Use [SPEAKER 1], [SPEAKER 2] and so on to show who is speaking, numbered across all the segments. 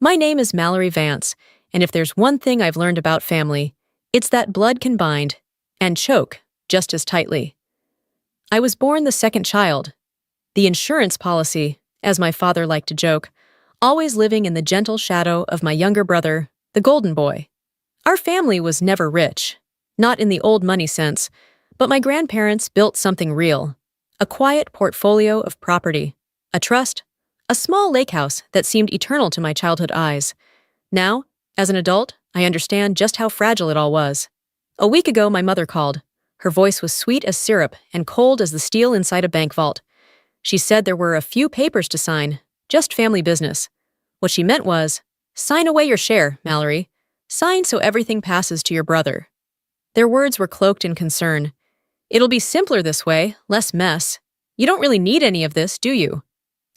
[SPEAKER 1] My name is Mallory Vance, and if there's one thing I've learned about family, it's that blood can bind and choke just as tightly. I was born the second child, the insurance policy, as my father liked to joke, always living in the gentle shadow of my younger brother, the golden boy. Our family was never rich, not in the old money sense, but my grandparents built something real, a quiet portfolio of property, a trust, a small lake house that seemed eternal to my childhood eyes. Now, as an adult, I understand just how fragile it all was. A week ago, my mother called. Her voice was sweet as syrup and cold as the steel inside a bank vault. She said there were a few papers to sign, just family business. What she meant was, sign away your share, Mallory. Sign so everything passes to your brother. Their words were cloaked in concern. It'll be simpler this way, less mess. You don't really need any of this, do you?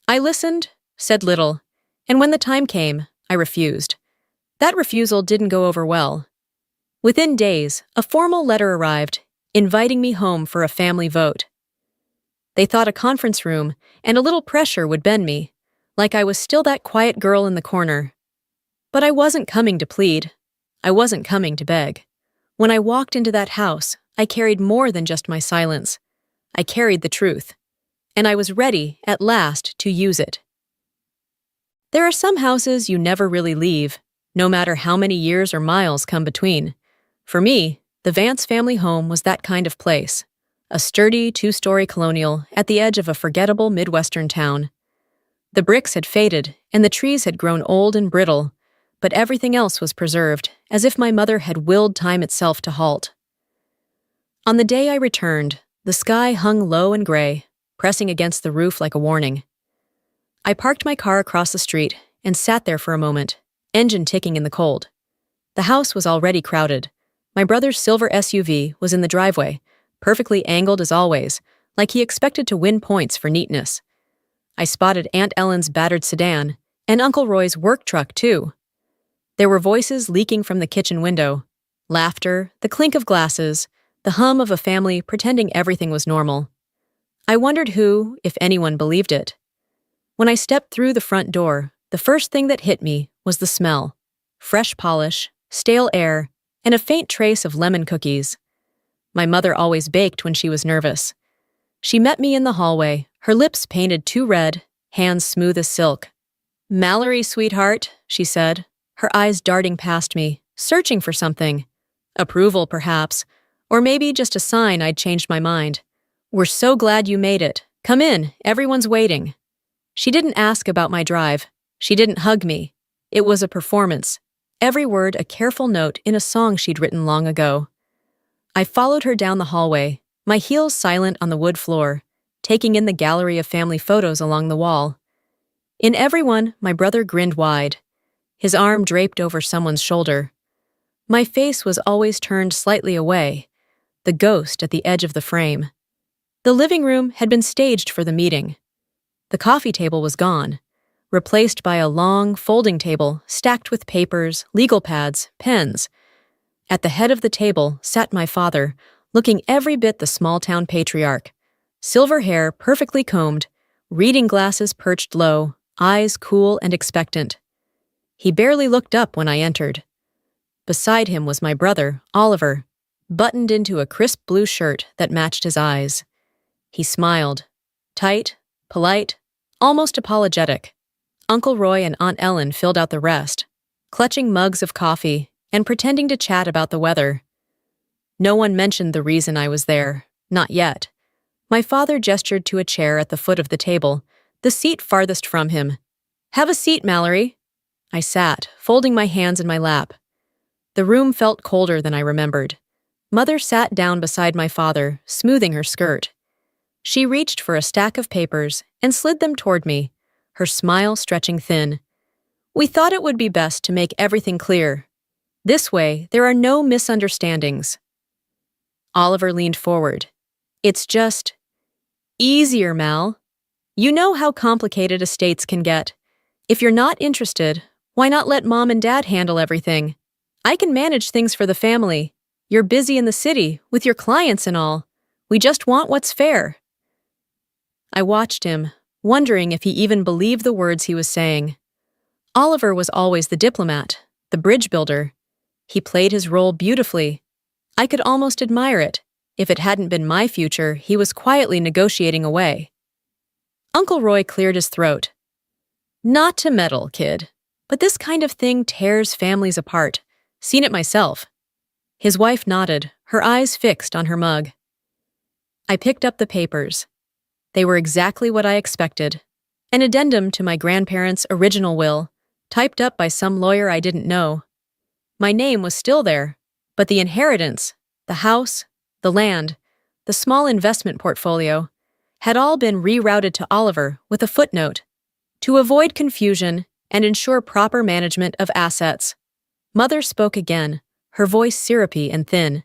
[SPEAKER 1] I listened, said little, and when the time came, I refused. That refusal didn't go over well. Within days, a formal letter arrived, inviting me home for a family vote. They thought a conference room and a little pressure would bend me, like I was still that quiet girl in the corner. But I wasn't coming to plead. I wasn't coming to beg. When I walked into that house, I carried more than just my silence. I carried the truth. And I was ready, at last, to use it. There are some houses you never really leave, no matter how many years or miles come between. For me, the Vance family home was that kind of place. A sturdy, two-story colonial at the edge of a forgettable Midwestern town. The bricks had faded, and the trees had grown old and brittle, but everything else was preserved, as if my mother had willed time itself to halt. On the day I returned, the sky hung low and gray, pressing against the roof like a warning. I parked my car across the street and sat there for a moment, engine ticking in the cold. The house was already crowded. My brother's silver SUV was in the driveway, perfectly angled as always, like he expected to win points for neatness. I spotted Aunt Ellen's battered sedan, and Uncle Roy's work truck, too. There were voices leaking from the kitchen window, laughter, the clink of glasses, the hum of a family pretending everything was normal. I wondered who, if anyone, believed it. When I stepped through the front door, the first thing that hit me was the smell. Fresh polish, stale air, and a faint trace of lemon cookies. My mother always baked when she was nervous. She met me in the hallway, her lips painted too red, hands smooth as silk. "Mallory, sweetheart," she said, her eyes darting past me, searching for something. Approval, perhaps, or maybe just a sign I'd changed my mind. "We're so glad you made it. Come in, everyone's waiting." She didn't ask about my drive. She didn't hug me. It was a performance. Every word a careful note in a song she'd written long ago. I followed her down the hallway, my heels silent on the wood floor, taking in the gallery of family photos along the wall. In every one, my brother grinned wide, his arm draped over someone's shoulder. My face was always turned slightly away, the ghost at the edge of the frame. The living room had been staged for the meeting. The coffee table was gone, replaced by a long, folding table stacked with papers, legal pads, pens. At the head of the table sat my father, looking every bit the small-town patriarch. Silver hair perfectly combed, reading glasses perched low, eyes cool and expectant. He barely looked up when I entered. Beside him was my brother, Oliver, buttoned into a crisp blue shirt that matched his eyes. He smiled, tight, polite, almost apologetic. Uncle Roy and Aunt Ellen filled out the rest, clutching mugs of coffee and pretending to chat about the weather. No one mentioned the reason I was there, not yet. My father gestured to a chair at the foot of the table, the seat farthest from him. "Have a seat, Mallory." I sat, folding my hands in my lap. The room felt colder than I remembered. Mother sat down beside my father, smoothing her skirt. She reached for a stack of papers and slid them toward me, her smile stretching thin. "We thought it would be best to make everything clear. This way, there are no misunderstandings." Oliver leaned forward. "It's just easier, Mal. You know how complicated estates can get. If you're not interested, why not let Mom and Dad handle everything? I can manage things for the family. You're busy in the city, with your clients and all. We just want what's fair." I watched him, wondering if he even believed the words he was saying. Oliver was always the diplomat, the bridge builder. He played his role beautifully. I could almost admire it. If it hadn't been my future, he was quietly negotiating away. Uncle Roy cleared his throat. Not to meddle, kid, but this kind of thing tears families apart. Seen it myself. His wife nodded, her eyes fixed on her mug. I picked up the papers. They were exactly what I expected. An addendum to my grandparents' original will, typed up by some lawyer I didn't know. My name was still there, but the inheritance, the house, the land, the small investment portfolio, had all been rerouted to Oliver with a footnote, to avoid confusion and ensure proper management of assets. Mother spoke again, her voice syrupy and thin.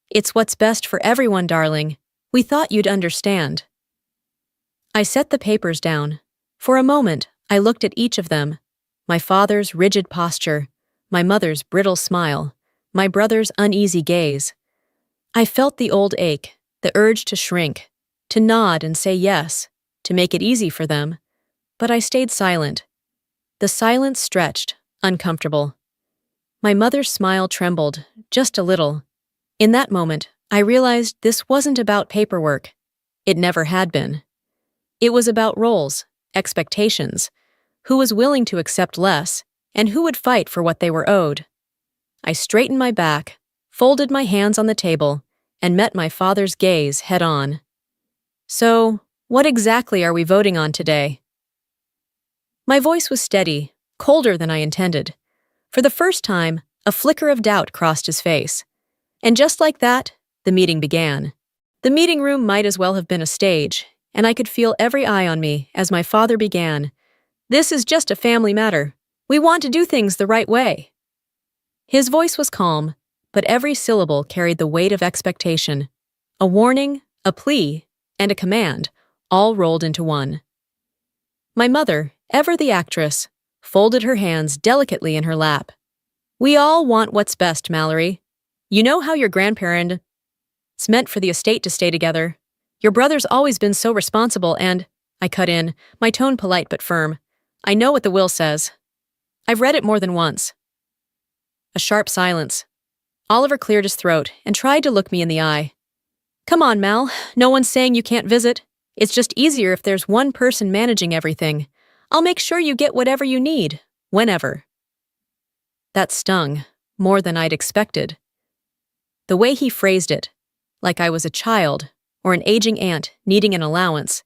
[SPEAKER 1] It's what's best for everyone, darling. We thought you'd understand. I set the papers down. For a moment, I looked at each of them. My father's rigid posture, my mother's brittle smile, my brother's uneasy gaze. I felt the old ache, the urge to shrink, to nod and say yes, to make it easy for them. But I stayed silent. The silence stretched, uncomfortable. My mother's smile trembled, just a little. In that moment, I realized this wasn't about paperwork. It never had been. It was about roles, expectations, who was willing to accept less, and who would fight for what they were owed. I straightened my back, folded my hands on the table, and met my father's gaze head-on. So, what exactly are we voting on today? My voice was steady, colder than I intended. For the first time, a flicker of doubt crossed his face. And just like that, the meeting began. The meeting room might as well have been a stage, and I could feel every eye on me as my father began. This is just a family matter. We want to do things the right way. His voice was calm, but every syllable carried the weight of expectation. A warning, a plea, and a command, all rolled into one. My mother, ever the actress, folded her hands delicately in her lap. We all want what's best, Mallory. You know how your grandparents meant for the estate to stay together. Your brother's always been so responsible and, I cut in, my tone polite but firm, I know what the will says. I've read it more than once. A sharp silence. Oliver cleared his throat and tried to look me in the eye. Come on, Mal, no one's saying you can't visit. It's just easier if there's one person managing everything. I'll make sure you get whatever you need, whenever. That stung, more than I'd expected. The way he phrased it, like I was a child or an aging aunt needing an allowance,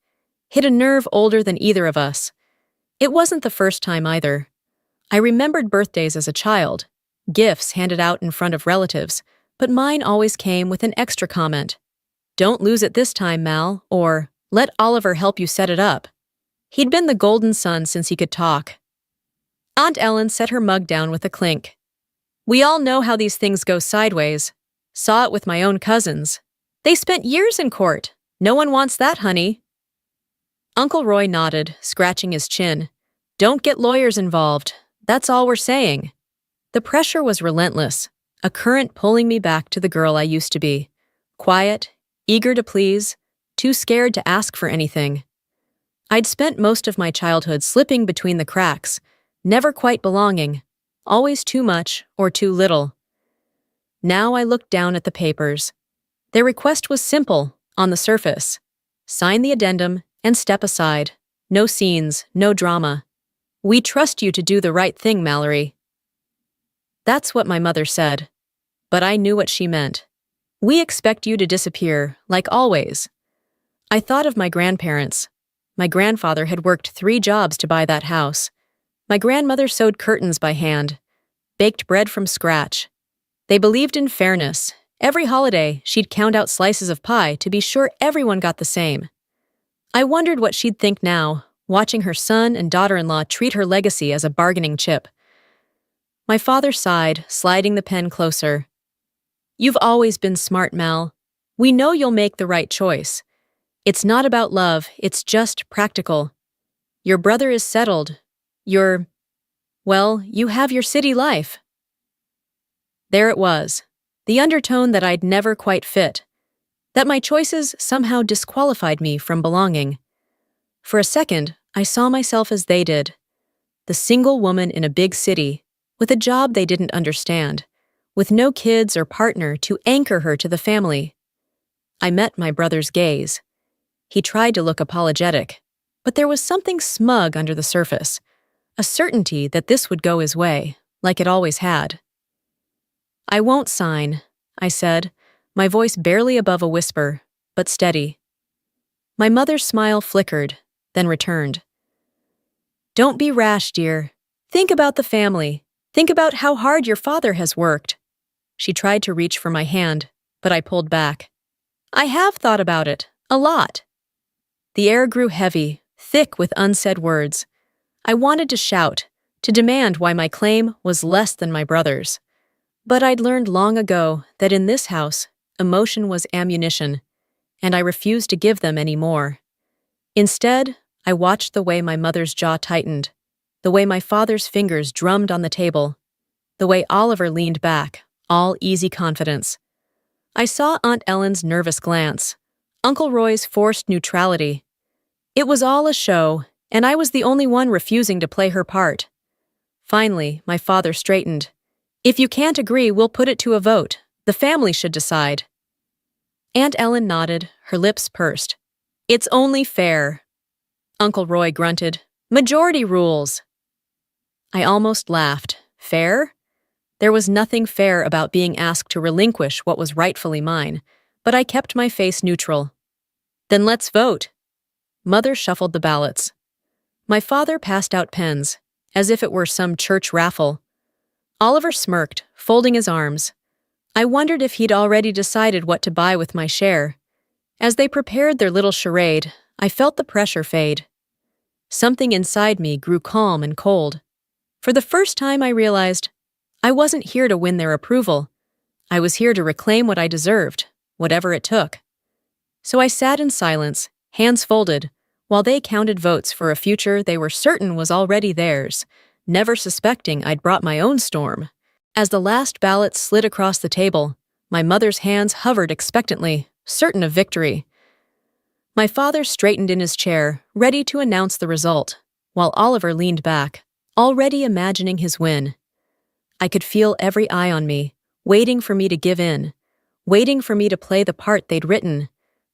[SPEAKER 1] hit a nerve older than either of us. It wasn't the first time either. I remembered birthdays as a child, gifts handed out in front of relatives, but mine always came with an extra comment. Don't lose it this time, Mal, or let Oliver help you set it up. He'd been the golden son since he could talk. Aunt Ellen set her mug down with a clink. We all know how these things go sideways. Saw it with my own cousins. They spent years in court. No one wants that, honey. Uncle Roy nodded, scratching his chin. Don't get lawyers involved. That's all we're saying. The pressure was relentless, a current pulling me back to the girl I used to be. Quiet, eager to please, too scared to ask for anything. I'd spent most of my childhood slipping between the cracks, never quite belonging, always too much or too little. Now I looked down at the papers. Their request was simple, on the surface. Sign the addendum and step aside. No scenes, no drama. We trust you to do the right thing, Mallory. That's what my mother said. But I knew what she meant. We expect you to disappear, like always. I thought of my grandparents. My grandfather had worked 3 jobs to buy that house. My grandmother sewed curtains by hand, baked bread from scratch. They believed in fairness. Every holiday, she'd count out slices of pie to be sure everyone got the same. I wondered what she'd think now, watching her son and daughter-in-law treat her legacy as a bargaining chip. My father sighed, sliding the pen closer. You've always been smart, Mal. We know you'll make the right choice. It's not about love, it's just practical. Your brother is settled. You have your city life. There it was, the undertone that I'd never quite fit, that my choices somehow disqualified me from belonging. For a second, I saw myself as they did. the single woman in a big city, with a job they didn't understand, with no kids or partner to anchor her to the family. I met my brother's gaze. He tried to look apologetic, but there was something smug under the surface, a certainty that this would go his way, like it always had. "I won't sign," I said, my voice barely above a whisper, but steady. My mother's smile flickered, then returned. "Don't be rash, dear. Think about the family. Think about how hard your father has worked." She tried to reach for my hand, but I pulled back. "I have thought about it, a lot." The air grew heavy, thick with unsaid words. I wanted to shout, to demand why my claim was less than my brother's. But I'd learned long ago that in this house, emotion was ammunition, and I refused to give them any more. Instead, I watched the way my mother's jaw tightened, the way my father's fingers drummed on the table, the way Oliver leaned back, all easy confidence. I saw Aunt Ellen's nervous glance, Uncle Roy's forced neutrality. It was all a show, and I was the only one refusing to play her part. Finally, my father straightened. "If you can't agree, we'll put it to a vote. The family should decide." Aunt Ellen nodded, her lips pursed. "It's only fair." Uncle Roy grunted, "Majority rules." I almost laughed. Fair? There was nothing fair about being asked to relinquish what was rightfully mine, but I kept my face neutral. "Then let's vote." Mother shuffled the ballots. My father passed out pens, as if it were some church raffle. Oliver smirked, folding his arms. I wondered if he'd already decided what to buy with my share. As they prepared their little charade, I felt the pressure fade. Something inside me grew calm and cold. For the first time I realized I wasn't here to win their approval. I was here to reclaim what I deserved, whatever it took. So I sat in silence, hands folded, while they counted votes for a future they were certain was already theirs, never suspecting I'd brought my own storm. As the last ballot slid across the table, my mother's hands hovered expectantly, certain of victory. My father straightened in his chair, ready to announce the result, while Oliver leaned back, already imagining his win. I could feel every eye on me, waiting for me to give in, waiting for me to play the part they'd written.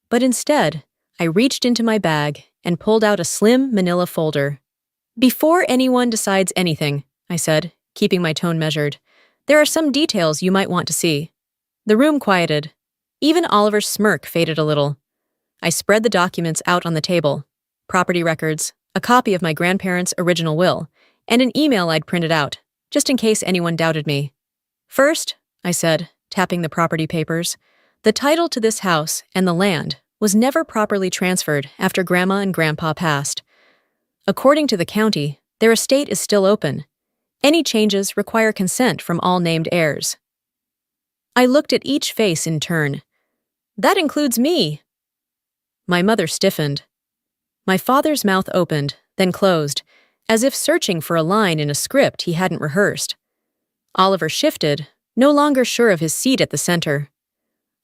[SPEAKER 1] But instead, I reached into my bag and pulled out a slim manila folder. "Before anyone decides anything," I said, keeping my tone measured, "there are some details you might want to see." The room quieted. Even Oliver's smirk faded a little. I spread the documents out on the table. Property records, a copy of my grandparents' original will, and an email I'd printed out, just in case anyone doubted me. "First," I said, tapping the property papers, "the title to this house and the land was never properly transferred after Grandma and Grandpa passed. According to the county, their estate is still open. Any changes require consent from all named heirs." I looked at each face in turn. "That includes me." My mother stiffened. My father's mouth opened, then closed, as if searching for a line in a script he hadn't rehearsed. Oliver shifted, no longer sure of his seat at the center.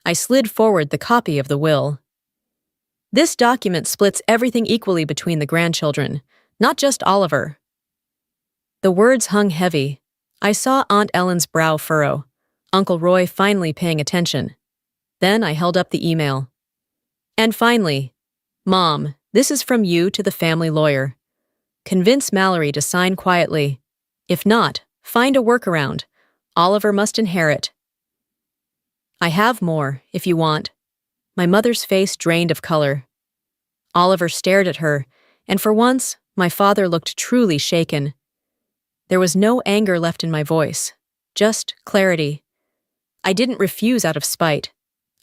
[SPEAKER 1] I slid forward the copy of the will. "This document splits everything equally between the grandchildren, not just Oliver." The words hung heavy. I saw Aunt Ellen's brow furrow, Uncle Roy finally paying attention. Then I held up the email. "And finally, Mom, this is from you to the family lawyer. Convince Mallory to sign quietly. If not, find a workaround. Oliver must inherit." "I have more, if you want." My mother's face drained of color. Oliver stared at her, and for once, my father looked truly shaken. There was no anger left in my voice, just clarity. I didn't refuse out of spite.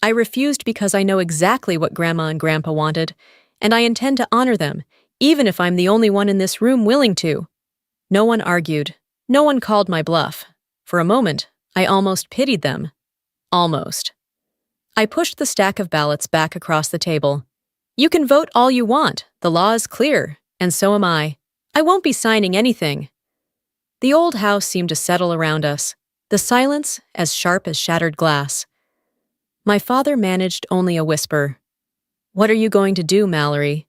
[SPEAKER 1] I refused because I know exactly what Grandma and Grandpa wanted, and I intend to honor them, even if I'm the only one in this room willing to. No one argued. No one called my bluff. For a moment, I almost pitied them. Almost. I pushed the stack of ballots back across the table. "You can vote all you want. The law is clear, and so am I. I won't be signing anything." The old house seemed to settle around us, the silence as sharp as shattered glass. My father managed only a whisper. "What are you going to do, Mallory?"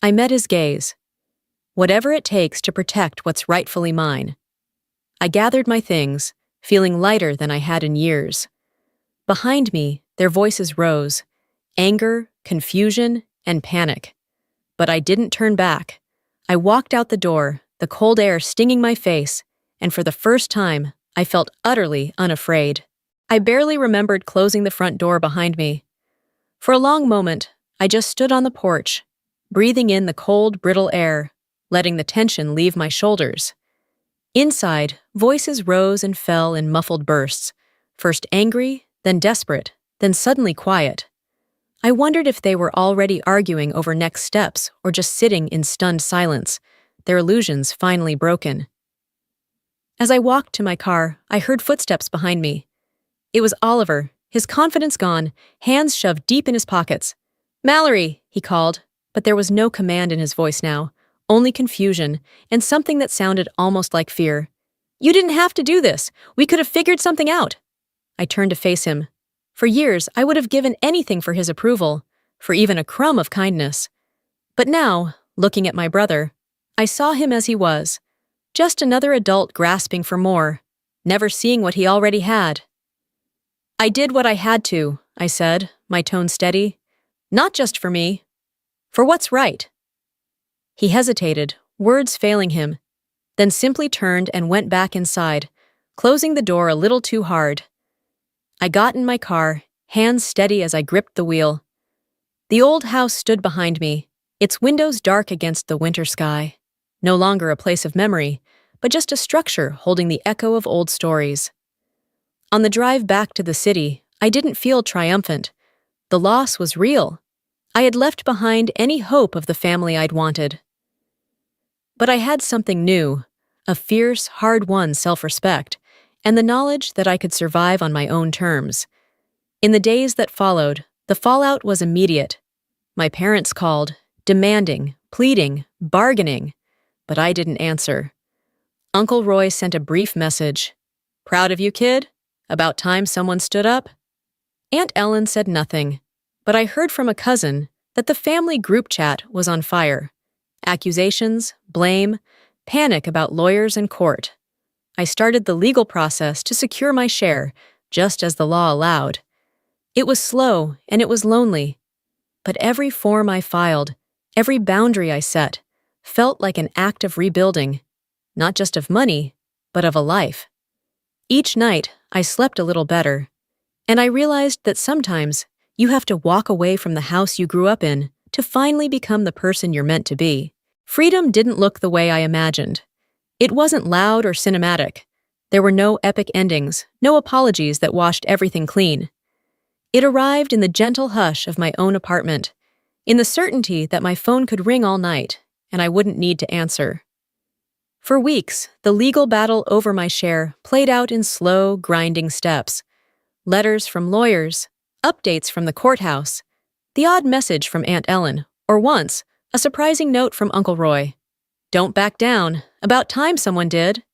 [SPEAKER 1] I met his gaze. whatever it takes to protect what's rightfully mine. I gathered my things, feeling lighter than I had in years. Behind me, their voices rose, anger, confusion, and panic. But I didn't turn back. I walked out the door, the cold air stinging my face, and for the first time, I felt utterly unafraid. I barely remembered closing the front door behind me. For a long moment, I just stood on the porch, breathing in the cold, brittle air, letting the tension leave my shoulders. Inside, voices rose and fell in muffled bursts, first angry, then desperate, then suddenly quiet. I wondered if they were already arguing over next steps or just sitting in stunned silence, their illusions finally broken. As I walked to my car, I heard footsteps behind me. It was Oliver, his confidence gone, hands shoved deep in his pockets. "Mallory," he called, but there was no command in his voice now, only confusion, and something that sounded almost like fear. "You didn't have to do this. We could have figured something out." I turned to face him. For years, I would have given anything for his approval, for even a crumb of kindness. But now, looking at my brother, I saw him as he was, just another adult grasping for more, never seeing what he already had. "I did what I had to," I said, my tone steady. "Not just for me. For what's right." He hesitated, words failing him, then simply turned and went back inside, closing the door a little too hard. I got in my car, hands steady as I gripped the wheel. The old house stood behind me, its windows dark against the winter sky. No longer a place of memory, but just a structure holding the echo of old stories. On the drive back to the city, I didn't feel triumphant. The loss was real. I had left behind any hope of the family I'd wanted. But I had something new, a fierce, hard-won self-respect, and the knowledge that I could survive on my own terms. In the days that followed, the fallout was immediate. My parents called, demanding, pleading, bargaining, but I didn't answer. Uncle Roy sent a brief message. "Proud of you, kid? About time someone stood up?" Aunt Ellen said nothing, but I heard from a cousin that the family group chat was on fire. Accusations, blame, panic about lawyers and court. I started the legal process to secure my share, just as the law allowed. It was slow and it was lonely, but every form I filed, every boundary I set, felt like an act of rebuilding, not just of money, but of a life. Each night, I slept a little better, and I realized that sometimes you have to walk away from the house you grew up in to finally become the person you're meant to be. Freedom didn't look the way I imagined. It wasn't loud or cinematic. There were no epic endings, no apologies that washed everything clean. It arrived in the gentle hush of my own apartment, in the certainty that my phone could ring all night, and I wouldn't need to answer. For weeks, the legal battle over my share played out in slow, grinding steps. Letters from lawyers, updates from the courthouse, the odd message from Aunt Ellen, or once, a surprising note from Uncle Roy. "Don't back down. About time someone did."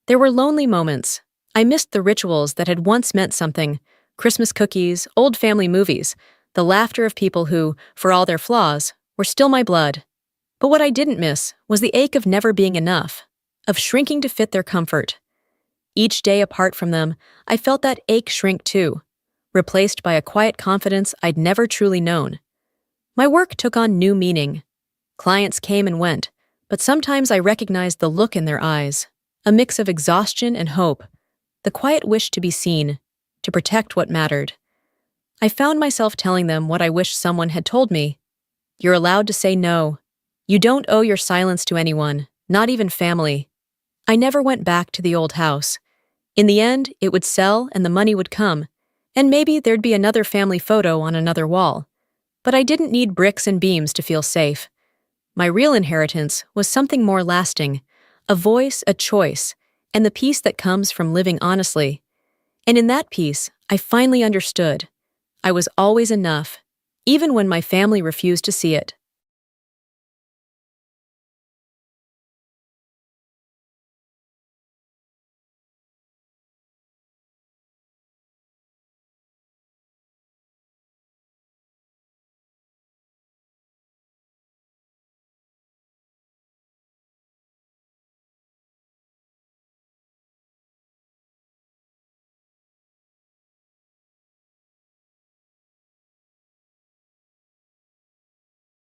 [SPEAKER 1] There were lonely moments. I missed the rituals that had once meant something. Christmas cookies, old family movies, the laughter of people who, for all their flaws, were still my blood. But what I didn't miss was the ache of never being enough, of shrinking to fit their comfort. Each day apart from them, I felt that ache shrink too, replaced by a quiet confidence I'd never truly known. My work took on new meaning. Clients came and went, but sometimes I recognized the look in their eyes, a mix of exhaustion and hope, the quiet wish to be seen, to protect what mattered. I found myself telling them what I wished someone had told me. "You're allowed to say no. You don't owe your silence to anyone, not even family." I never went back to the old house. In the end, it would sell and the money would come, and maybe there'd be another family photo on another wall. But I didn't need bricks and beams to feel safe. My real inheritance was something more lasting, a voice, a choice, and the peace that comes from living honestly. And in that peace, I finally understood. I was always enough, even when my family refused to see it.